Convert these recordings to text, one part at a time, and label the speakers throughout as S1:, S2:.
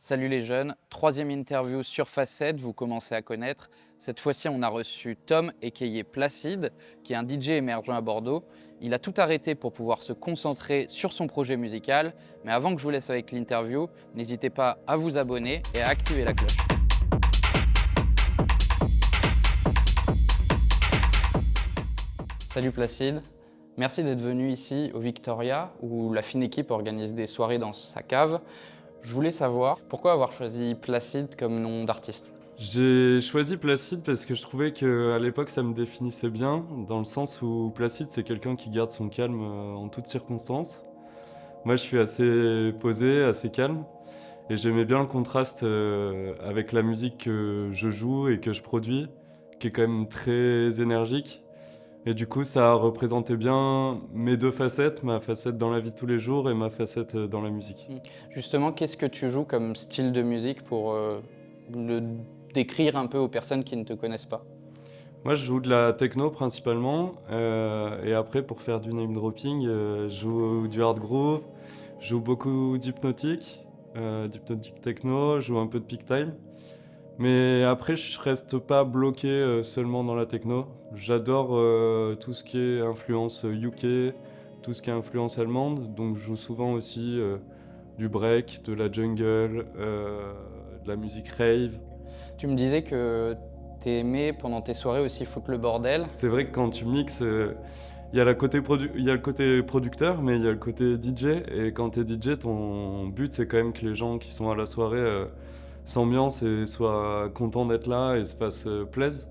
S1: Salut les jeunes, troisième interview sur Facette, vous commencez à connaître. Cette fois-ci, on a reçu Tom, a.k.a. Placide, qui est un DJ émergent à Bordeaux. Il a tout arrêté pour pouvoir se concentrer sur son projet musical. Mais avant que je vous laisse avec l'interview, n'hésitez pas à vous abonner et à activer la cloche. Salut Placide, merci d'être venu ici au Victoria, où la fine équipe organise des soirées dans sa cave. Je voulais savoir pourquoi avoir choisi Placide comme nom d'artiste.
S2: J'ai choisi Placide parce que je trouvais qu'à l'époque ça me définissait bien, dans le sens où Placide c'est quelqu'un qui garde son calme en toutes circonstances. Moi je suis assez posé, assez calme, et j'aimais bien le contraste avec la musique que je joue et que je produis, qui est quand même très énergique. Et du coup ça représentait bien mes deux facettes, ma facette dans la vie de tous les jours et ma facette dans la musique.
S1: Justement, qu'est-ce que tu joues comme style de musique pour le décrire un peu aux personnes qui ne te connaissent pas?
S2: Moi, je joue de la techno principalement, et après pour faire du name dropping, je joue du hard groove, je joue beaucoup d'hypnotique techno, je joue un peu de peak time. Mais après, je reste pas bloqué seulement dans la techno. J'adore tout ce qui est influence UK, tout ce qui est influence allemande, donc je joue souvent aussi du break, de la jungle, de la musique rave.
S1: Tu me disais que tu aimais pendant tes soirées aussi foutre le bordel.
S2: C'est vrai que quand tu mixes, il y a il y a le côté producteur, mais il y a le côté DJ. Et quand t'es DJ, ton but, c'est quand même que les gens qui sont à la soirée s'ambiancent et soient contents d'être là et se fassent plaisir.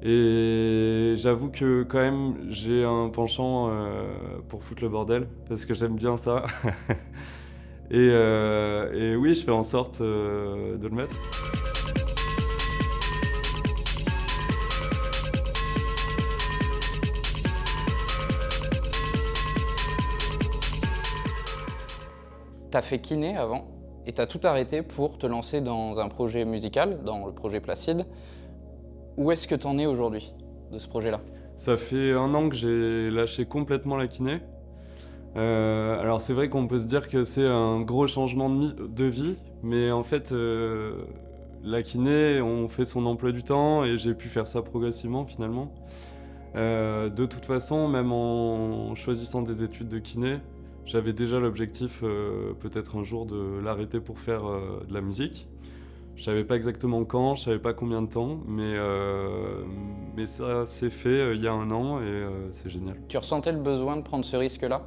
S2: Et j'avoue que quand même, j'ai un penchant pour foutre le bordel, parce que j'aime bien ça. Et oui, je fais en sorte de le mettre.
S1: T'as fait kiné avant et t'as tout arrêté pour te lancer dans un projet musical, dans le projet Placide. Où est-ce que t'en es aujourd'hui de ce projet-là?
S2: Ça fait un an que j'ai lâché complètement la kiné. Alors c'est vrai qu'on peut se dire que c'est un gros changement de vie, mais en fait, la kiné, on fait son emploi du temps et j'ai pu faire ça progressivement finalement. De toute façon, même en choisissant des études de kiné, j'avais déjà l'objectif, peut-être un jour de l'arrêter pour faire, de la musique. Je savais pas exactement quand, je savais pas combien de temps, mais ça s'est fait, il y a un an, et c'est génial.
S1: Tu ressentais le besoin de prendre ce risque-là?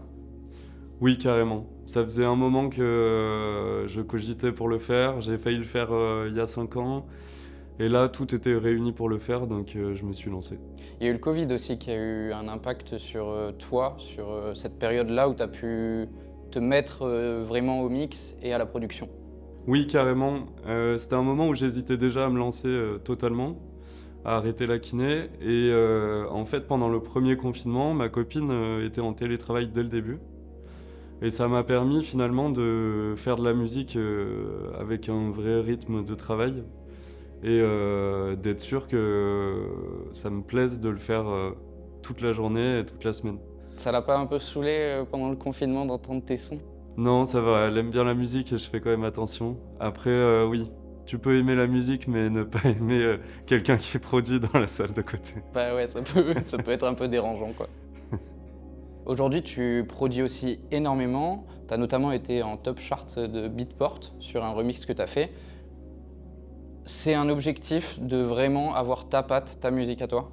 S2: Oui, carrément. Ça faisait un moment que je cogitais pour le faire. J'ai failli le faire il y a 5 ans. Et là, tout était réuni pour le faire, donc je me suis lancé.
S1: Il y a eu le Covid aussi qui a eu un impact sur toi, sur cette période-là où tu as pu te mettre vraiment au mix et à la production.
S2: Oui, carrément. C'était un moment où j'hésitais déjà à me lancer totalement, à arrêter la kiné. Et en fait, pendant le premier confinement, ma copine était en télétravail dès le début. Et ça m'a permis finalement de faire de la musique avec un vrai rythme de travail. Et d'être sûr que ça me plaise de le faire toute la journée et toute la semaine.
S1: Ça l'a pas un peu saoulé pendant le confinement d'entendre tes sons?
S2: Non, ça va, elle aime bien la musique et je fais quand même attention. Après, oui, tu peux aimer la musique mais ne pas aimer quelqu'un qui produit dans la salle de côté.
S1: Bah ouais, ça peut être un peu dérangeant quoi. Aujourd'hui, tu produis aussi énormément. Tu as notamment été en top chart de Beatport sur un remix que tu as fait. C'est un objectif de vraiment avoir ta patte, ta musique à toi?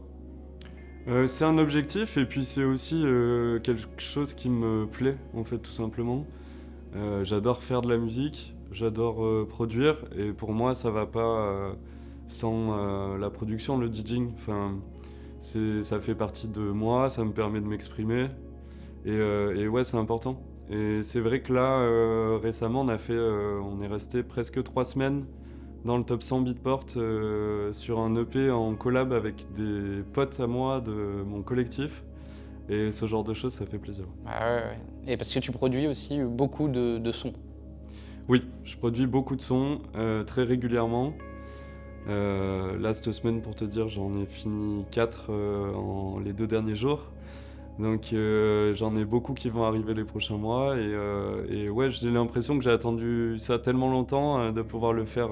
S2: C'est un objectif et puis c'est aussi quelque chose qui me plaît en fait tout simplement. J'adore faire de la musique, j'adore produire, et pour moi ça va pas sans la production, le DJing. Enfin, ça fait partie de moi, ça me permet de m'exprimer, et ouais, c'est important. Et c'est vrai que là récemment on est resté presque 3 semaines dans le top 100 Beatport sur un EP en collab avec des potes à moi de mon collectif. Et ce genre de choses, ça fait plaisir.
S1: Ah ouais, ouais. Et parce que tu produis aussi beaucoup de sons.
S2: Oui, je produis beaucoup de sons très régulièrement. Là, cette semaine, pour te dire, j'en ai fini 4 en les 2 derniers jours. Donc j'en ai beaucoup qui vont arriver les prochains mois et ouais, j'ai l'impression que j'ai attendu ça tellement longtemps de pouvoir le faire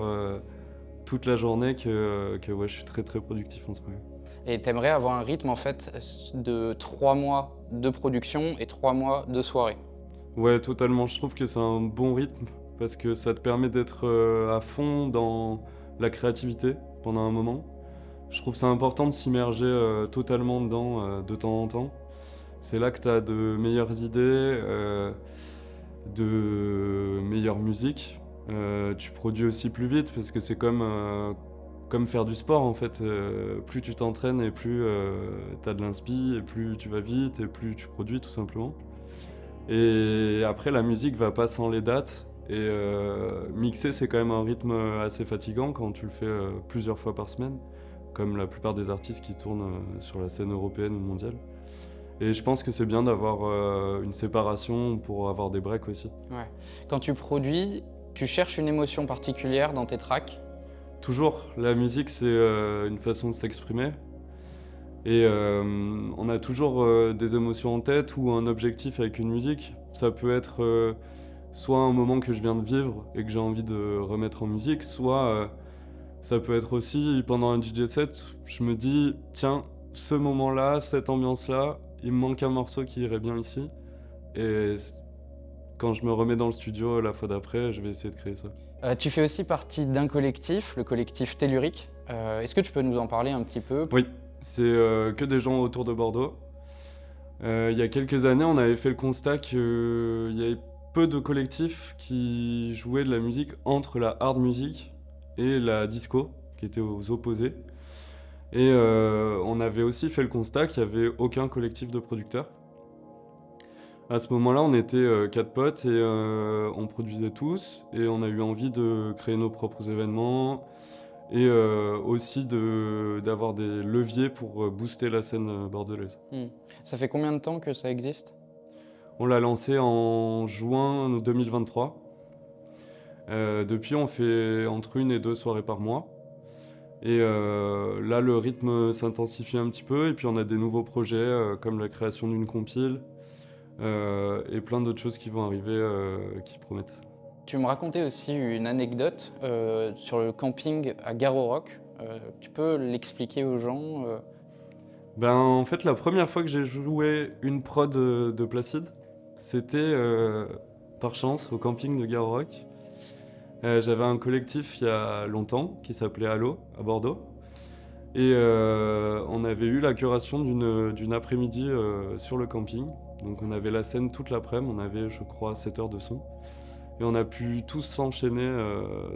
S2: toute la journée que ouais, je suis très très productif en ce moment.
S1: Et t'aimerais avoir un rythme en fait de 3 mois de production et 3 mois de soirée.
S2: Ouais, totalement, je trouve que c'est un bon rythme parce que ça te permet d'être à fond dans la créativité pendant un moment. Je trouve ça important de s'immerger totalement dedans de temps en temps. C'est là que tu as de meilleures idées, de meilleure musique. Tu produis aussi plus vite parce que c'est comme faire du sport en fait. Plus tu t'entraînes et plus tu as de l'inspi, et plus tu vas vite et plus tu produis tout simplement. Et après la musique va pas sans les dates. Et mixer c'est quand même un rythme assez fatigant quand tu le fais plusieurs fois par semaine, comme la plupart des artistes qui tournent sur la scène européenne ou mondiale. Et je pense que c'est bien d'avoir une séparation pour avoir des breaks aussi.
S1: Ouais. Quand tu produis, tu cherches une émotion particulière dans tes tracks.
S2: Toujours, la musique c'est une façon de s'exprimer. Et on a toujours des émotions en tête ou un objectif avec une musique. Ça peut être soit un moment que je viens de vivre et que j'ai envie de remettre en musique, soit ça peut être aussi pendant un DJ set, je me dis, tiens, ce moment-là, cette ambiance-là, il me manque un morceau qui irait bien ici. Et quand je me remets dans le studio la fois d'après, je vais essayer de créer ça.
S1: Tu fais aussi partie d'un collectif, le collectif Tellurique. Est-ce que tu peux nous en parler un petit peu?
S2: Oui, c'est que des gens autour de Bordeaux. Il y a quelques années, on avait fait le constat qu'il y avait peu de collectifs qui jouaient de la musique entre la hard music et la disco, qui étaient aux opposés. Et on avait aussi fait le constat qu'il n'y avait aucun collectif de producteurs. À ce moment-là, on était 4 potes et on produisait tous. Et on a eu envie de créer nos propres événements et aussi d'avoir des leviers pour booster la scène bordelaise.
S1: Ça fait combien de temps que ça existe?
S2: On l'a lancé en juin 2023. Depuis, on fait entre 1 et 2 soirées par mois. Et là, le rythme s'intensifie un petit peu. Et puis, on a des nouveaux projets comme la création d'une compile et plein d'autres choses qui vont arriver qui promettent.
S1: Tu me racontais aussi une anecdote sur le camping à Garo-Rock. Tu peux l'expliquer aux gens?
S2: Ben, en fait, la première fois que j'ai joué une prod de Placide, c'était par chance au camping de Garo-Rock. J'avais un collectif il y a longtemps qui s'appelait Allo à Bordeaux. Et on avait eu la curation d'une après-midi sur le camping. Donc on avait la scène toute l'après-midi, on avait je crois 7 heures de son. Et on a pu tous s'enchaîner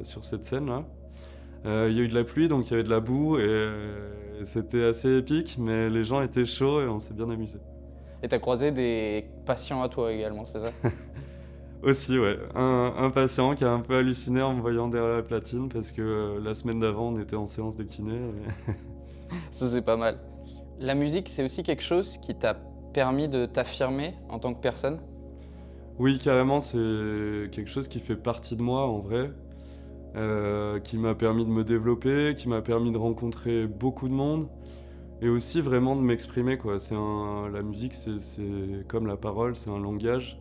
S2: sur cette scène-là. Il y a eu de la pluie, donc il y avait de la boue et c'était assez épique, mais les gens étaient chauds et on s'est bien amusé.
S1: Et t'as croisé des patients à toi également, c'est ça?
S2: Aussi, ouais. Un patient qui a un peu halluciné en me voyant derrière la platine parce que la semaine d'avant, on était en séance de kiné.
S1: Ça, c'est pas mal. La musique, c'est aussi quelque chose qui t'a permis de t'affirmer en tant que personne?
S2: Oui, carrément, c'est quelque chose qui fait partie de moi en vrai, qui m'a permis de me développer, qui m'a permis de rencontrer beaucoup de monde et aussi vraiment de m'exprimer, quoi. La musique, c'est comme la parole, c'est un langage.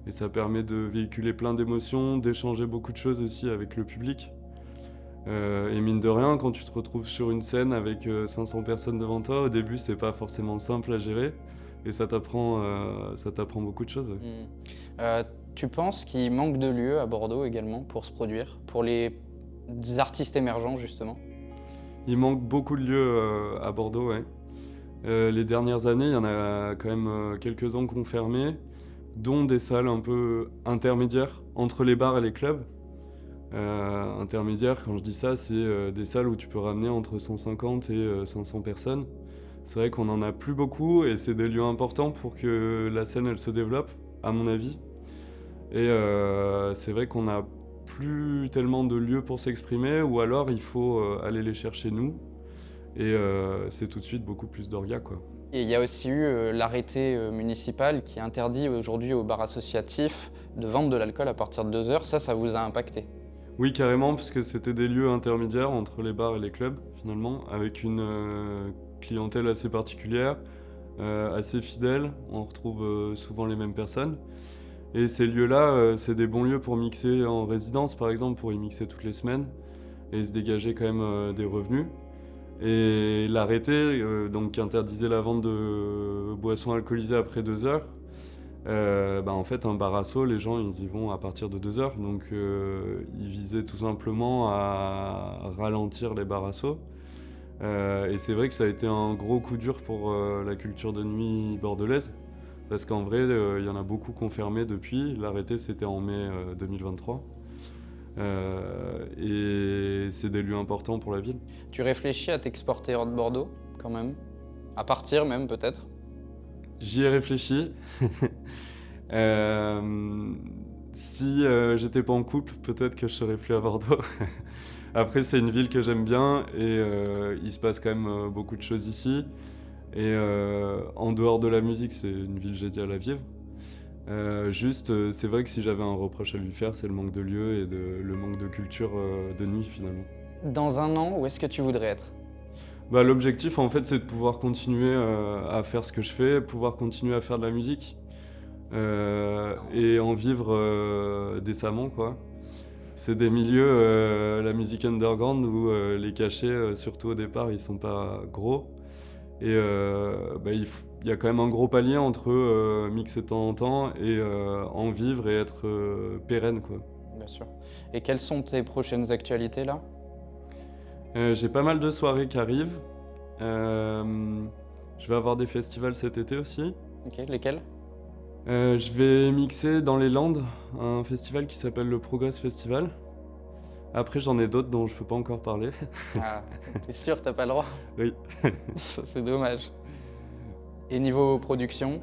S2: Et ça permet de véhiculer plein d'émotions, d'échanger beaucoup de choses aussi avec le public. Et mine de rien, quand tu te retrouves sur une scène avec 500 personnes devant toi, au début c'est pas forcément simple à gérer. Et ça t'apprend beaucoup de choses.
S1: Tu penses qu'il manque de lieux à Bordeaux également pour se produire, pour les artistes émergents justement?
S2: Il manque beaucoup de lieux à Bordeaux, ouais. Les dernières années, il y en a quand même quelques-uns qui ont fermé, dont des salles un peu intermédiaires entre les bars et les clubs. Intermédiaires, quand je dis ça, c'est des salles où tu peux ramener entre 150 et 500 personnes. C'est vrai qu'on n'en a plus beaucoup et c'est des lieux importants pour que la scène elle se développe, à mon avis. Et c'est vrai qu'on n'a plus tellement de lieux pour s'exprimer ou alors il faut aller les chercher nous. Et c'est tout de suite beaucoup plus d'orga, quoi.
S1: Et il y a aussi eu l'arrêté municipal qui interdit aujourd'hui aux bars associatifs de vendre de l'alcool à partir de 2 heures. Ça vous a impacté?
S2: Oui, carrément, parce que c'était des lieux intermédiaires entre les bars et les clubs, finalement, avec une clientèle assez particulière, assez fidèles. On retrouve souvent les mêmes personnes. Et ces lieux-là, c'est des bons lieux pour mixer en résidence, par exemple, pour y mixer toutes les semaines et se dégager quand même des revenus. Et l'arrêté, donc qui interdisait la vente de boissons alcoolisées après 2 heures, en fait, un bar asso, les gens ils y vont à partir de 2 heures. Donc ils visaient tout simplement à ralentir les bars asso. Et c'est vrai que ça a été un gros coup dur pour la culture de nuit bordelaise. Parce qu'en vrai, il y en a beaucoup qui ont fermé depuis. L'arrêté, c'était en mai 2023. Et c'est des lieux importants pour la ville.
S1: Tu réfléchis à t'exporter hors de Bordeaux, quand même? À partir même, peut-être?
S2: J'y ai réfléchi. Si j'étais pas en couple, peut-être que je serais plus à Bordeaux. Après, c'est une ville que j'aime bien et il se passe quand même beaucoup de choses ici. Et en dehors de la musique, c'est une ville géniale à vivre. C'est vrai que si j'avais un reproche à lui faire, c'est le manque de lieux et le manque de culture de nuit finalement.
S1: Dans un an, où est-ce que tu voudrais être?
S2: L'objectif en fait c'est de pouvoir continuer à faire ce que je fais, pouvoir continuer à faire de la musique et en vivre décemment quoi. C'est des milieux, la musique underground où les cachets, surtout au départ, ils sont pas gros. Et il y a quand même un gros palier entre mixer de temps en temps et en vivre et être pérenne, quoi.
S1: Bien sûr. Et quelles sont tes prochaines actualités, là?
S2: J'ai pas mal de soirées qui arrivent. Je vais avoir des festivals cet été aussi.
S1: Ok, lesquelles?
S2: Je vais mixer dans les Landes, un festival qui s'appelle le Progress Festival. Après, j'en ai d'autres dont je peux pas encore parler.
S1: Ah, t'es sûr, t'as pas le droit?
S2: Oui.
S1: Ça, c'est dommage. Et niveau production?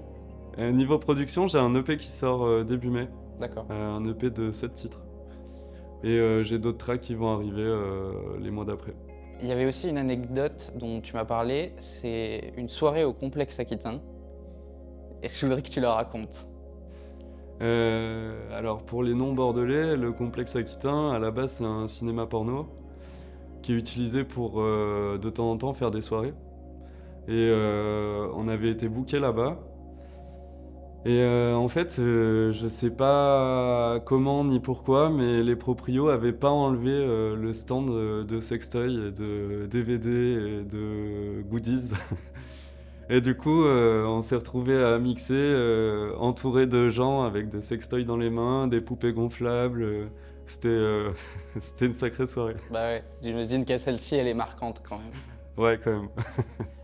S2: Niveau production, j'ai un EP qui sort début mai.
S1: D'accord.
S2: Un EP de 7 titres. Et j'ai d'autres tracks qui vont arriver les mois d'après.
S1: Il y avait aussi une anecdote dont tu m'as parlé, c'est une soirée au complexe Aquitain. Et je voudrais que tu la racontes.
S2: Alors pour les non-bordelais, le complexe Aquitain, à la base c'est un cinéma porno qui est utilisé pour de temps en temps faire des soirées. Et on avait été bookés là-bas. Et en fait, je sais pas comment ni pourquoi, mais les proprios avaient pas enlevé le stand de sextoy, et de DVD et de goodies. Et du coup, on s'est retrouvés à mixer, entourés de gens avec des sextoys dans les mains, des poupées gonflables. C'était c'était une sacrée soirée.
S1: Bah ouais, j'imagine que celle-ci, elle est marquante quand même.
S2: Ouais, quand même.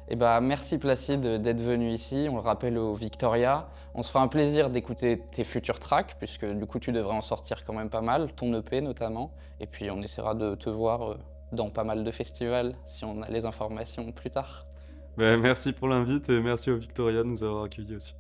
S1: Et bah merci Placide d'être venu ici, on le rappelle au Victoria. On se fera un plaisir d'écouter tes futurs tracks, puisque du coup tu devrais en sortir quand même pas mal, ton EP notamment. Et puis on essaiera de te voir dans pas mal de festivals, si on a les informations plus tard.
S2: Merci pour l'invite et merci au Victoria de nous avoir accueillis aussi.